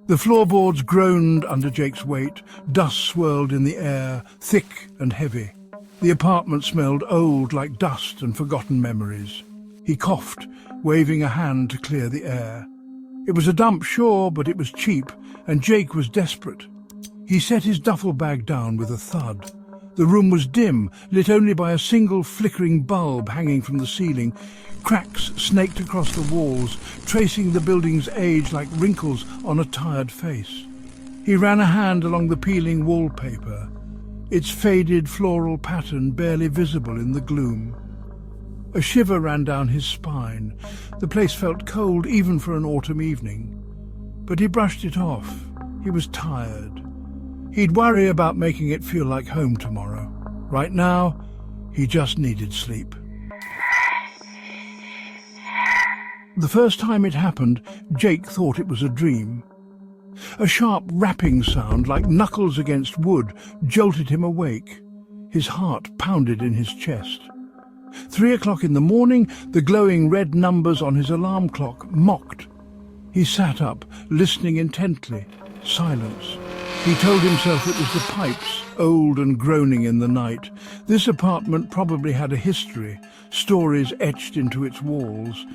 The floorboards groaned under Jake's weight. Dust swirled in the air, thick and heavy. The apartment smelled old, like dust and forgotten memories. He coughed, waving a hand to clear the air. It was a dump, sure, but it was cheap, and Jake was desperate. He set his duffel bag down with a thud. The room was dim, lit only by a single flickering bulb hanging from the ceiling. Cracks snaked across the walls, tracing the building's age like wrinkles on a tired face. He ran a hand along the peeling wallpaper, its faded floral pattern barely visible in the gloom. A shiver ran down his spine. The place felt cold even for an autumn evening. But he brushed it off. He was tired. He'd worry about making it feel like home tomorrow. Right now, he just needed sleep. The first time it happened, Jake thought it was a dream. A sharp rapping sound, like knuckles against wood, jolted him awake. His heart pounded in his chest. 3 o'clock in the morning, the glowing red numbers on his alarm clock mocked. He sat up, listening intently. Silence. He told himself it was the pipes, old and groaning in the night. This apartment probably had a history, stories etched into its walls.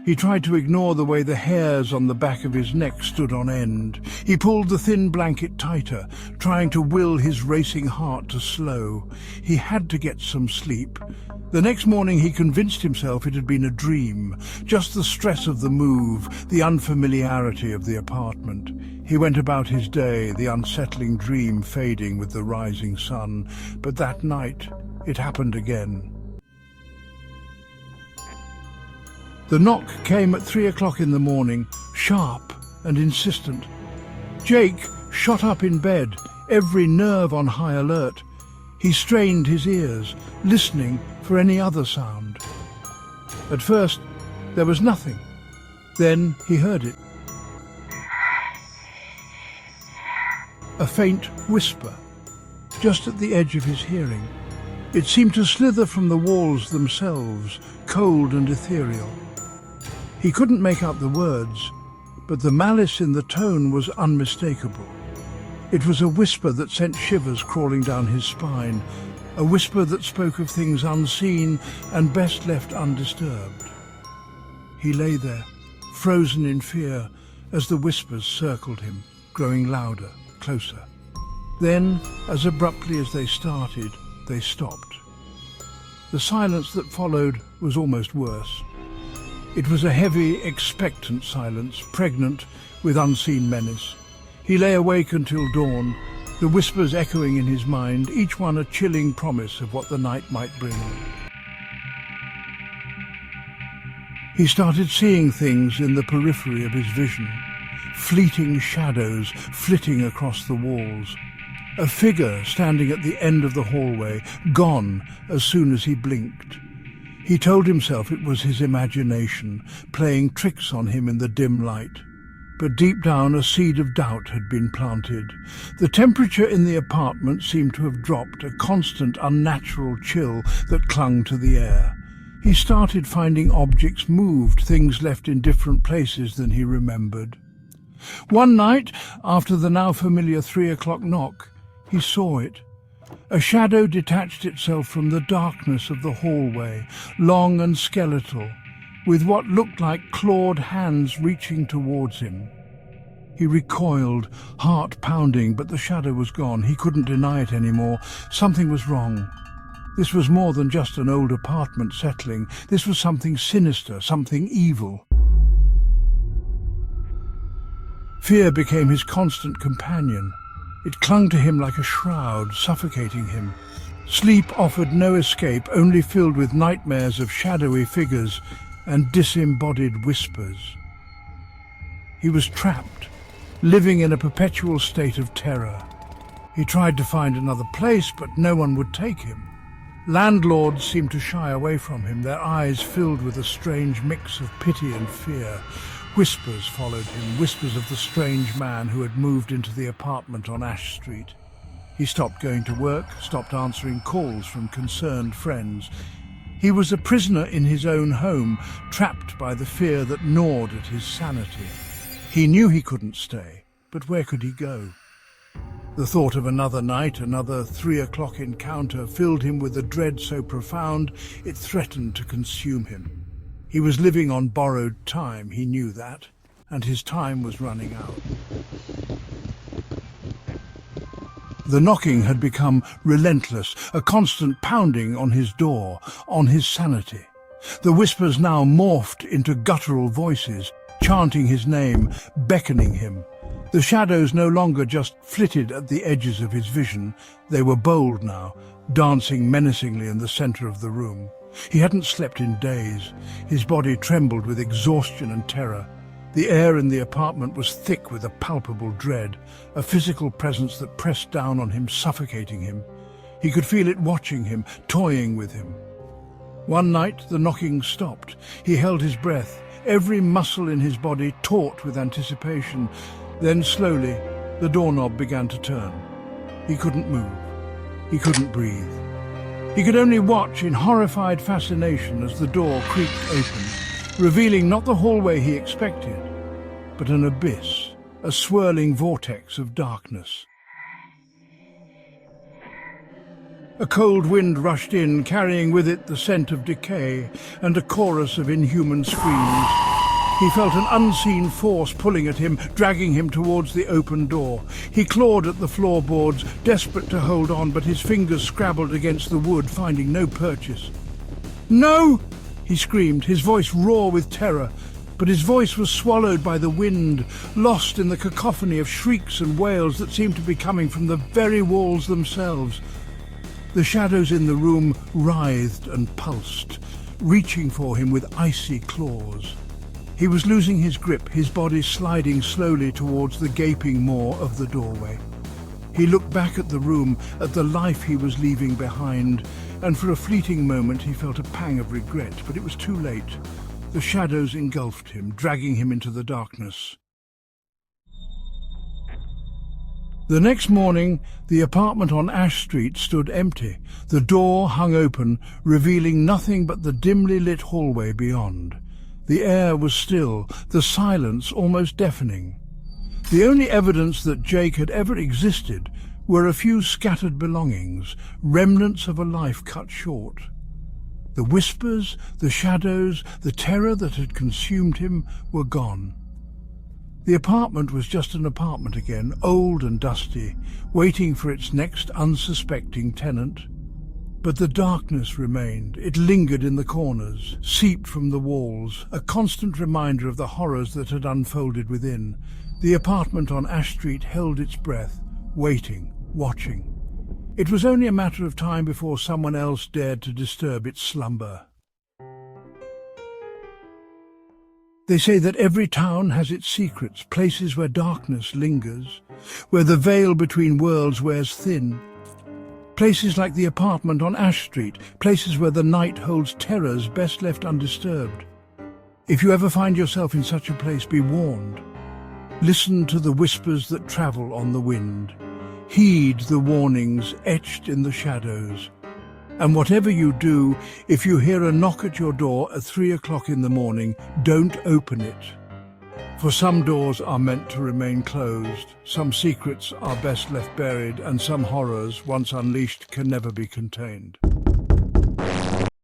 He tried to ignore the way the hairs on the back of his neck stood on end. He pulled the thin blanket tighter, trying to will his racing heart to slow. He had to get some sleep. The next morning he convinced himself it had been a dream, just the stress of the move, the unfamiliarity of the apartment. He went about his day, the unsettling dream fading with the rising sun. But that night, it happened again. The knock came at 3 o'clock in the morning, sharp and insistent. Jake shot up in bed, every nerve on high alert. He strained his ears, listening for any other sound. At first, there was nothing. Then he heard it. A faint whisper, just at the edge of his hearing. It seemed to slither from the walls themselves, cold and ethereal. He couldn't make out the words, but the malice in the tone was unmistakable. It was a whisper that sent shivers crawling down his spine, a whisper that spoke of things unseen and best left undisturbed. He lay there, frozen in fear, as the whispers circled him, growing louder, closer. Then, as abruptly as they started, they stopped. The silence that followed was almost worse. It was a heavy, expectant silence, pregnant with unseen menace. He lay awake until dawn, the whispers echoing in his mind, each one a chilling promise of what the night might bring. He started seeing things in the periphery of his vision, fleeting shadows flitting across the walls. A figure standing at the end of the hallway, gone as soon as he blinked. He told himself it was his imagination, playing tricks on him in the dim light. But deep down a seed of doubt had been planted. The temperature in the apartment seemed to have dropped, a constant, unnatural chill that clung to the air. He started finding objects moved, things left in different places than he remembered. One night, after the now familiar 3 o'clock knock, he saw it. A shadow detached itself from the darkness of the hallway, long and skeletal, with what looked like clawed hands reaching towards him. He recoiled, heart pounding, but the shadow was gone. He couldn't deny it anymore. Something was wrong. This was more than just an old apartment settling. This was something sinister, something evil. Fear became his constant companion. It clung to him like a shroud, suffocating him. Sleep offered no escape, only filled with nightmares of shadowy figures and disembodied whispers. He was trapped, living in a perpetual state of terror. He tried to find another place, but no one would take him. Landlords seemed to shy away from him, their eyes filled with a strange mix of pity and fear. Whispers followed him, whispers of the strange man who had moved into the apartment on Ash Street. He stopped going to work, stopped answering calls from concerned friends. He was a prisoner in his own home, trapped by the fear that gnawed at his sanity. He knew he couldn't stay, but where could he go? The thought of another night, another 3 o'clock encounter, filled him with a dread so profound it threatened to consume him. He was living on borrowed time, he knew that, and his time was running out. The knocking had become relentless, a constant pounding on his door, on his sanity. The whispers now morphed into guttural voices, chanting his name, beckoning him. The shadows no longer just flitted at the edges of his vision. They were bold now, dancing menacingly in the center of the room. He hadn't slept in days. His body trembled with exhaustion and terror. The air in the apartment was thick with a palpable dread, a physical presence that pressed down on him, suffocating him. He could feel it watching him, toying with him. One night the knocking stopped. He held his breath, every muscle in his body taut with anticipation. Then slowly the doorknob began to turn. He couldn't move. He couldn't breathe. He could only watch in horrified fascination as the door creaked open, revealing not the hallway he expected, but an abyss, a swirling vortex of darkness. A cold wind rushed in, carrying with it the scent of decay and a chorus of inhuman screams. He felt an unseen force pulling at him, dragging him towards the open door. He clawed at the floorboards, desperate to hold on, but his fingers scrabbled against the wood, finding no purchase. "No!" he screamed, his voice raw with terror. But his voice was swallowed by the wind, lost in the cacophony of shrieks and wails that seemed to be coming from the very walls themselves. The shadows in the room writhed and pulsed, reaching for him with icy claws. He was losing his grip, his body sliding slowly towards the gaping maw of the doorway. He looked back at the room, at the life he was leaving behind, and for a fleeting moment he felt a pang of regret, but it was too late. The shadows engulfed him, dragging him into the darkness. The next morning, the apartment on Ash Street stood empty. The door hung open, revealing nothing but the dimly lit hallway beyond. The air was still, the silence almost deafening. The only evidence that Jake had ever existed were a few scattered belongings, remnants of a life cut short. The whispers, the shadows, the terror that had consumed him were gone. The apartment was just an apartment again, old and dusty, waiting for its next unsuspecting tenant. But the darkness remained. It lingered in the corners, seeped from the walls, a constant reminder of the horrors that had unfolded within. The apartment on Ash Street held its breath, waiting, watching. It was only a matter of time before someone else dared to disturb its slumber. They say that every town has its secrets, places where darkness lingers, where the veil between worlds wears thin. Places like the apartment on Ash Street, places where the night holds terrors best left undisturbed. If you ever find yourself in such a place, be warned. Listen to the whispers that travel on the wind. Heed the warnings etched in the shadows. And whatever you do, if you hear a knock at your door at 3 o'clock in the morning, don't open it. For some doors are meant to remain closed, some secrets are best left buried, and some horrors, once unleashed, can never be contained.